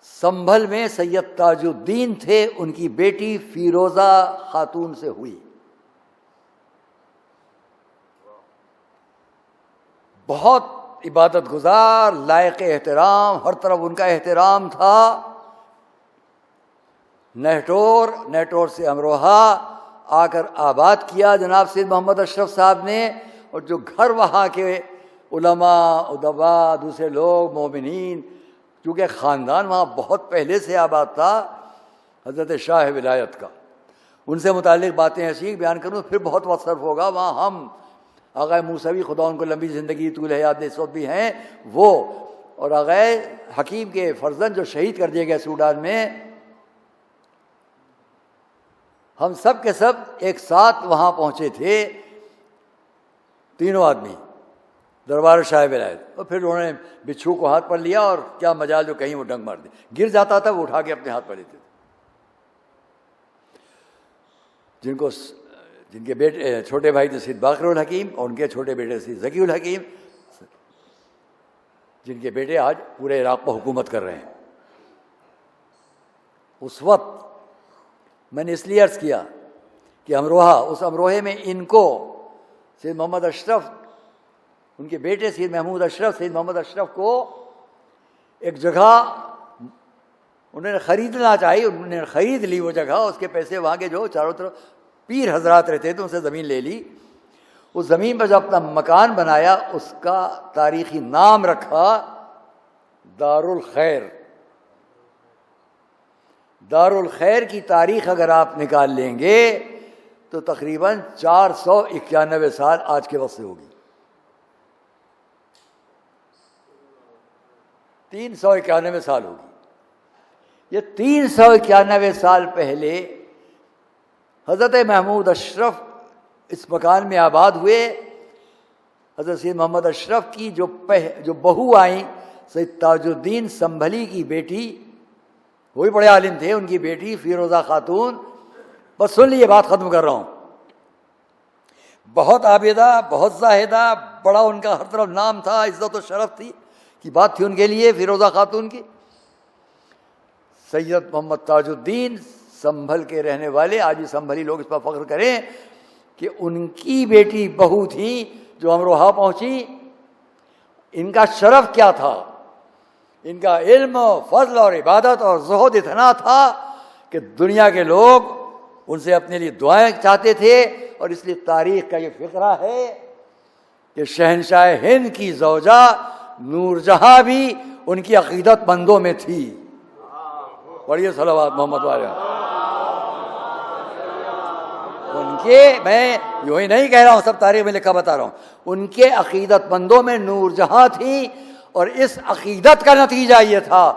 سنبھل میں سید تاج الدین تھے، ان کی بیٹی فیروزہ خاتون سے ہوئی۔ بہت عبادت گزار، لائق احترام، ہر طرف ان کا احترام تھا۔ نیٹور سے امروہہ آ کر آباد کیا جناب سید محمد اشرف صاحب نے، اور جو گھر وہاں کے علماء، ادبا، دوسرے لوگ، مومنین، چونکہ خاندان وہاں بہت پہلے سے آباد تھا حضرت شاہ ولایت کا، ان سے متعلق باتیں ایسی بیان کروں پھر بہت وقت صرف ہوگا۔ وہاں ہم آغا موسوی، خدا ان کو لمبی زندگی طول حیات اس وقت بھی ہیں، وہ اور آغا حکیم کے فرزند جو شہید کر دیے گئے سوڈان میں، ہم سب کے سب ایک ساتھ وہاں پہنچے تھے، تینوں آدمی دربار شاہ ولایت، اور پھر انہوں نے بچھو کو ہاتھ پر لیا اور کیا مجال جو کہیں وہ ڈنگ مار دی، گر جاتا تھا وہ اٹھا کے اپنے ہاتھ پر لیتے تھے. جن کے بیٹے چھوٹے بھائی تھے سید باقر الحکیم اور ان کے چھوٹے بیٹے سید ذکی الحکیم، جن کے بیٹے آج پورے عراق پر حکومت کر رہے ہیں. اس وقت میں نے اس لیے عرض کیا کہ امروہہ، اس امروہے میں ان کو سید محمد اشرف، ان کے بیٹے سید محمود اشرف، سید محمد اشرف کو ایک جگہ انہوں نے خریدنا چاہی، انہوں نے خرید لی وہ جگہ، اس کے پیسے وہاں کے جو چاروں طرف پیر حضرات رہتے تھے ان سے زمین لے لی. اس زمین پر جب اپنا مکان بنایا اس کا تاریخی نام رکھا دارالخیر. دارالخیر کی تاریخ اگر آپ نکال لیں گے تو تقریباً 491 سال آج کے وقت سے ہوگی. 391 سال ہوگی. یہ 391 سال پہلے حضرت محمود اشرف اس مکان میں آباد ہوئے. حضرت سید محمد اشرف کی جو بہو آئیں سید تاج الدین سنبھلی کی بیٹی، وہ بھی بڑے عالم تھے، ان کی بیٹی فیروزہ خاتون، بس سن لیے بات ختم کر رہا ہوں، بہت عابدہ، بہت زاہدہ، بڑا ان کا ہر طرف نام تھا، عزت و شرف تھی کی بات تھی ان کے لیے فیروزہ خاتون کی. سید محمد تاج الدین سنبھل کے رہنے والے، آج بھی سنبھلی لوگ اس پر فخر کریں کہ ان کی بیٹی بہو تھی جو امروہہ پہنچی. ان کا شرف کیا تھا، ان کا علم و فضل اور عبادت اور زہد اتنا تھا کہ دنیا کے لوگ ان سے اپنے لیے دعائیں چاہتے تھے. اور اس لیے تاریخ کا یہ فقرہ ہے کہ شہنشاہ ہند کی زوجہ نور جہاں بھی ان کی عقیدت مندوں میں تھی. پڑھیے صلوات محمد والے. ان کے، میں یوں ہی نہیں کہہ رہا ہوں، سب تاریخ میں لکھا بتا رہا ہوں، ان کے عقیدت مندوں میں نور جہاں تھی. اور اس عقیدت کا نتیجہ یہ تھا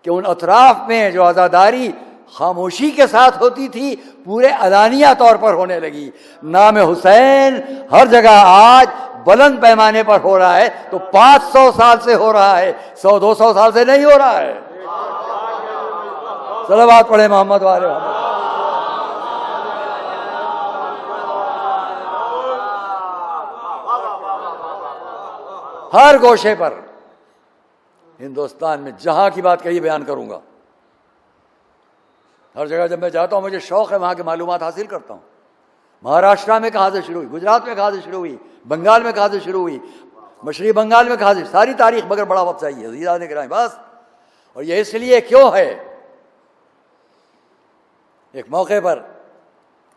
کہ ان اطراف میں جو عزاداری خاموشی کے ساتھ ہوتی تھی پورے علانیہ طور پر ہونے لگی. نام حسین ہر جگہ آج بلند پیمانے پر ہو رہا ہے تو 500 سال سے ہو رہا ہے، 100-200 سال سے نہیں ہو رہا ہے. صلوات پڑھے محمد والے. ہر گوشے پر ہندوستان میں جہاں کی بات کہی بیان کروں گا. ہر جگہ جب میں جاتا ہوں مجھے شوق ہے وہاں کی معلومات حاصل کرتا ہوں. مہاراشٹر میں کہاں سے شروع ہوئی، گجرات میں کہاں سے شروع ہوئی، بنگال میں کہاں سے شروع ہوئی، مشرقی بنگال میں کہاں سے، ساری تاریخ، مگر بڑا وقت چاہیے عزیزان کرام بس. اور یہ اس لیے کیوں ہے، ایک موقع پر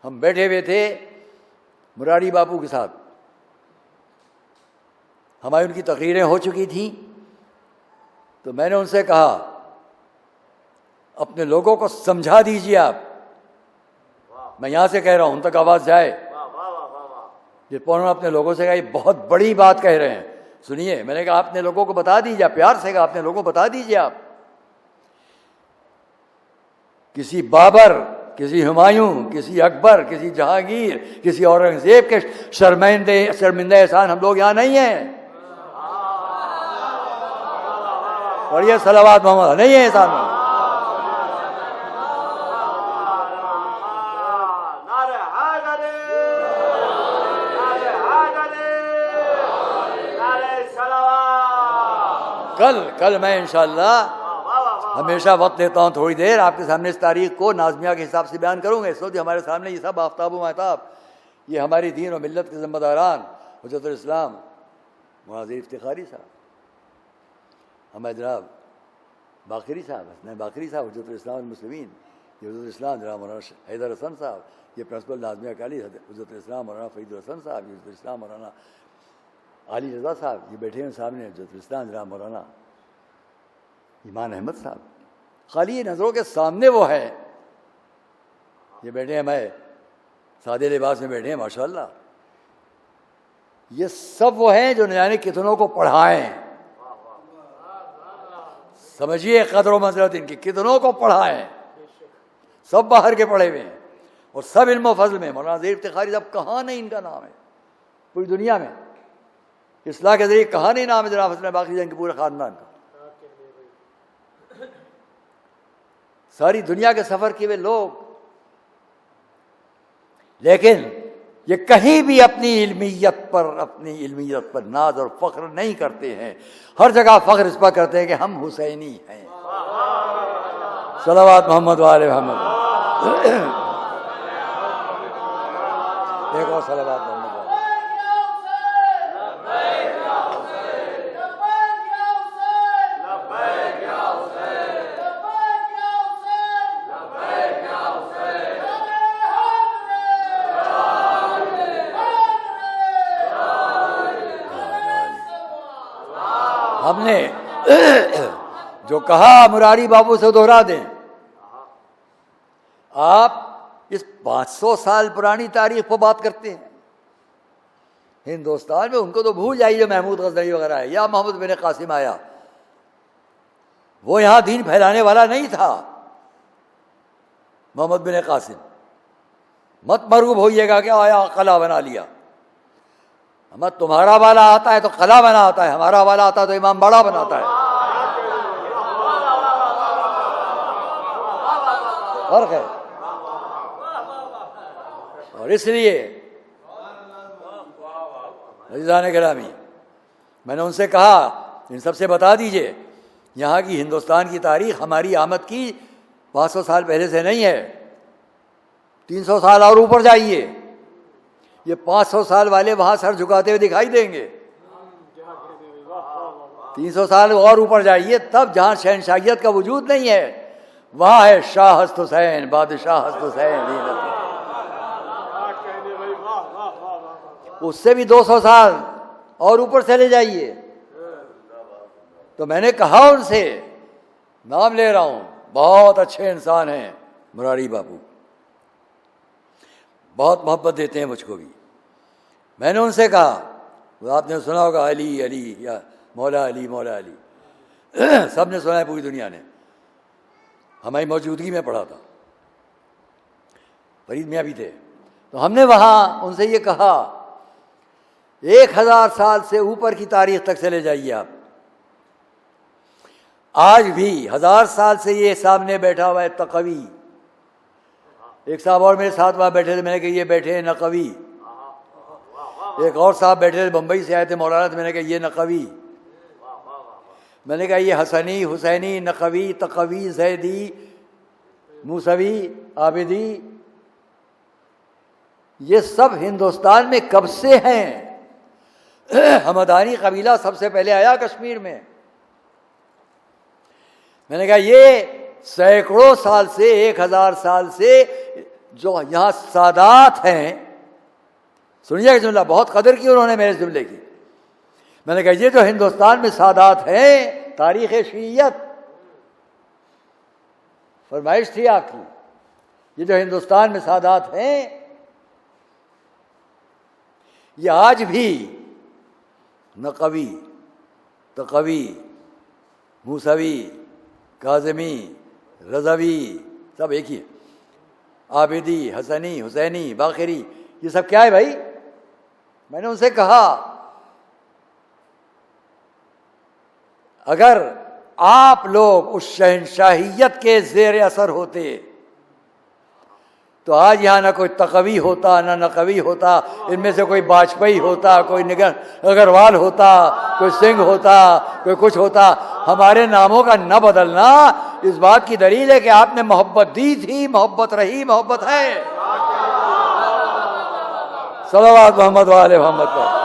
ہم بیٹھے ہوئے تھے مراری باپو کے ساتھ، ہمایوں کی تقریریں ہو چکی تھیں، تو میں نے ان سے کہا اپنے لوگوں کو سمجھا دیجیے آپ. میں یہاں سے کہہ رہا ہوں ان تک آواز جائے. جس پر انہوں نے اپنے لوگوں سے کہا یہ بہت بڑی بات کہہ رہے ہیں، سنیے. میں نے کہا اپنے لوگوں کو بتا دیجیے، پیار سے کہا اپنے لوگوں کو بتا دیجیے آپ. کسی بابر، کسی ہمایوں، کسی اکبر، کسی جہانگیر، کسی اورنگزیب کے شرمندہ احسان ہم لوگ یہاں نہیں ہیں. اور یہ صلوات محمد نہیں ہے احسان میں. کل میں انشاءاللہ ہمیشہ وقت لیتا ہوں تھوڑی دیر آپ کے سامنے اس تاریخ کو نازمیہ کے حساب سے بیان کروں گا. اس وقت ہمارے سامنے یہ سب آفتاب و مہتاب، یہ ہماری دین و ملت کے ذمہ داران حجت الاسلام مولانا افتخاری صاحب، ہمارے جناب باقری صاحب، حسنین باقری صاحب حجت الاسلام المسلمین، یہ حجت الاسلام جناب مولانا حیدر حسن صاحب، یہ پرنسپل نازمیہ کالی حجت الاسلام مولانا فرید الحسن صاحب، یہ حجت الاسلام مولانا علی رضا صاحب، یہ بیٹھے ہیں سامنے حجت الاسلام جناب مولانا ایمان احمد صاحب. خالی نظروں کے سامنے وہ ہے، یہ بیٹھے ہیں، میں سادے لباس میں بیٹھے ہیں ماشاءاللہ. یہ سب وہ ہیں جو نہ جانے کتنوں کو پڑھائیں. سمجھیے قدر و منزلت ان کی، کتنوں کو پڑھائیں. سب باہر کے پڑھے ہوئے ہیں اور سب علم و فضل میں. مولانا ظہیر افتخاری صاحب کہاں نہیں ان کا نام ہے پوری دنیا میں. اصلاح کے ذریعے کہاں نہیں نام ہے جناب حسن باقی جان کے پورے خاندان کا. ساری دنیا کے سفر کیے ہوئے لوگ, لیکن یہ کہیں بھی اپنی علمیت پر ناز اور فخر نہیں کرتے ہیں. ہر جگہ فخر اس پر کرتے ہیں کہ ہم حسینی ہیں. صلوات محمد وآل محمد. ایک اور صلوات محمد. ہم نے جو کہا مراری بابو سے دوہرا دیں. آپ اس 500 سال پرانی تاریخ پر بات کرتے ہیں. ہندوستان میں ان کو تو بھول جائیے جو محمود غزنوی وغیرہ ہے یا محمد بن قاسم آیا, وہ یہاں دین پھیلانے والا نہیں تھا. محمد بن قاسم مت مرغوب ہوئیے گا کہ آیا قلعہ بنا لیا. ہمیں تمہارا والا آتا ہے تو قلعہ بنا آتا ہے, ہمارا والا آتا ہے تو امام باڑہ بناتا ہے. فرق ہے. اور اس لیے عزیزان گرامی, میں نے ان سے کہا ان سب سے بتا دیجئے یہاں کی ہندوستان کی تاریخ ہماری آمد کی 500 سال پہلے سے نہیں ہے. 300 سال اور اوپر جائیے, یہ 500 سال والے وہاں سر جھکاتے ہوئے دکھائی دیں گے. 300 سال اور اوپر جائیے تب جہاں شہنشاہیت کا وجود نہیں ہے وہاں ہے شاہ ہست حسین, بادشاہ ہست حسین. اس سے بھی 200 سال اور اوپر چلے جائیے. تو میں نے کہا ان سے, نام لے رہا ہوں, بہت اچھے انسان ہیں مراری باپو, بہت محبت دیتے ہیں مجھ کو بھی. میں نے ان سے کہا, آپ نے سنا ہوگا علی علی یا مولا علی مولا علی, سب نے سنا ہے پوری دنیا نے. ہماری موجودگی میں پڑھا تھا, فرید میاں بھی تھے. تو ہم نے وہاں ان سے یہ کہا 1000 سال سے اوپر کی تاریخ تک چلے جائیے آپ. آج بھی 1000 سال سے یہ سامنے بیٹھا ہوا ہے تقوی. ایک صاحب اور میرے ساتھ وہاں بیٹھے تھے, میں نے کہا یہ بیٹھے ہیں نقوی. ایک اور صاحب بیٹھے تھے بمبئی سے آئے تھے مولانا, میں نے کہا یہ نقوی. میں نے کہا یہ حسنی حسینی نقوی تقوی زیدی موسوی عابدی یہ سب ہندوستان میں کب سے ہیں. ہمدانی قبیلہ سب سے پہلے آیا کشمیر میں. میں نے کہا یہ سینکڑوں سال سے 1000 سال سے جو یہاں سادات ہیں, سنیے کہ جملہ بہت قدر کی انہوں نے میرے جملے کی. میں نے کہا یہ جو ہندوستان میں سادات ہیں, تاریخ شیعیت فرمائش تھی آپ کی, یہ جو ہندوستان میں سادات ہیں یہ آج بھی نقوی تقوی موسوی کاظمی رضوی سب ایک ہی ہے. عابدی حسنی حسینی باقری یہ سب کیا ہے بھائی. میں نے ان سے کہا اگر آپ لوگ اس شہنشاہیت کے زیر اثر ہوتے تو آج یہاں نہ کوئی تقوی ہوتا نہ نقوی ہوتا. ان میں سے کوئی واجپئی ہوتا, کوئی اگروال ہوتا, کوئی سنگھ ہوتا, کوئی کچھ ہوتا. ہمارے ناموں کا نہ بدلنا اس بات کی دلیل ہے کہ آپ نے محبت دی تھی, محبت رہی, محبت ہے. صلوات محمد وآل محمد پر.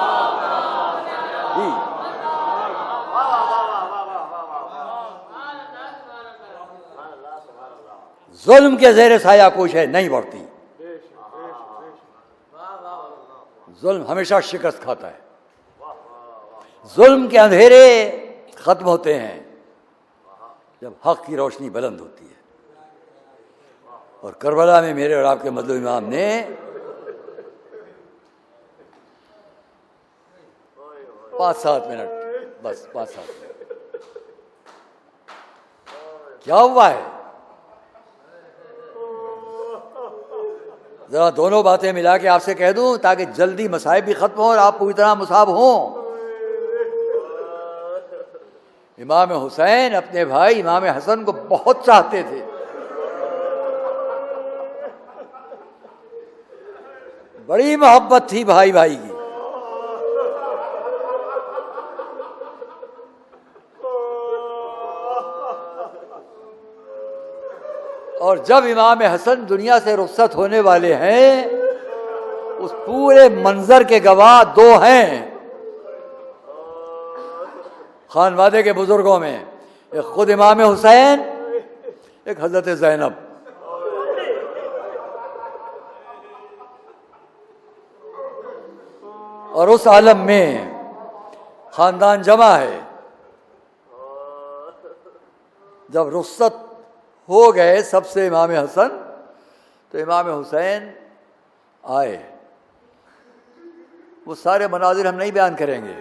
ظلم کے زیر سایہ کوئی ہے نہیں بڑھتی. ظلم ہمیشہ شکست کھاتا ہے. ظلم کے اندھیرے ختم ہوتے ہیں جب حق کی روشنی بلند ہوتی ہے. اور کربلا میں میرے اور آپ کے مظلوم امام نے پانچ سات منٹ بس 5-7 منٹ کیا ہوا ہے. ذرا دونوں باتیں ملا کے آپ سے کہہ دوں تاکہ جلدی مصائب بھی ختم ہوں اور آپ پوری طرح مصاب ہوں. امام حسین اپنے بھائی امام حسن کو بہت چاہتے تھے. بڑی محبت تھی بھائی بھائی کی. اور جب امام حسن دنیا سے رخصت ہونے والے ہیں اس پورے منظر کے گواہ دو ہیں خانوادے کے بزرگوں میں. ایک خود امام حسین، ایک حضرت زینب. اور اس عالم میں خاندان جمع ہے. جب رخصت ہو گئے سب سے امام حسن تو امام حسین آئے. وہ سارے مناظر ہم نہیں بیان کریں گے.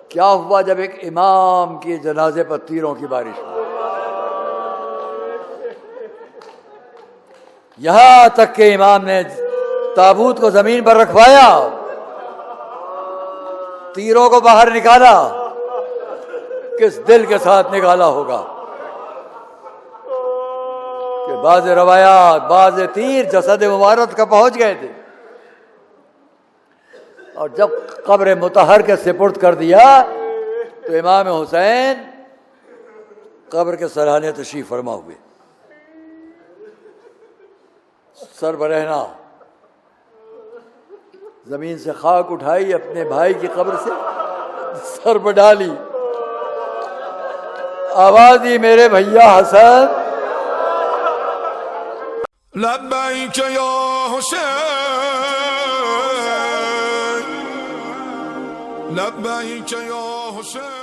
کیا ہوا جب ایک امام کے جنازے پر تیروں کی بارش ہوئی. یہاں تک کہ امام نے تابوت کو زمین پر رکھوایا، تیروں کو باہر نکالا. کس دل کے ساتھ نکالا ہوگا کہ بعض روایات بعض تیر جسد مبارک کا پہنچ گئے تھے. اور جب قبر مطہر کے سپرد کر دیا تو امام حسین قبر کے سرانے تشریف فرما ہوئے. سر برہنہ زمین سے خاک اٹھائی، اپنے بھائی کی قبر سے سر پر ڈالی، آواز دی میرے بھیا حسن. لبیک یا حسین، لبیک یا حسین.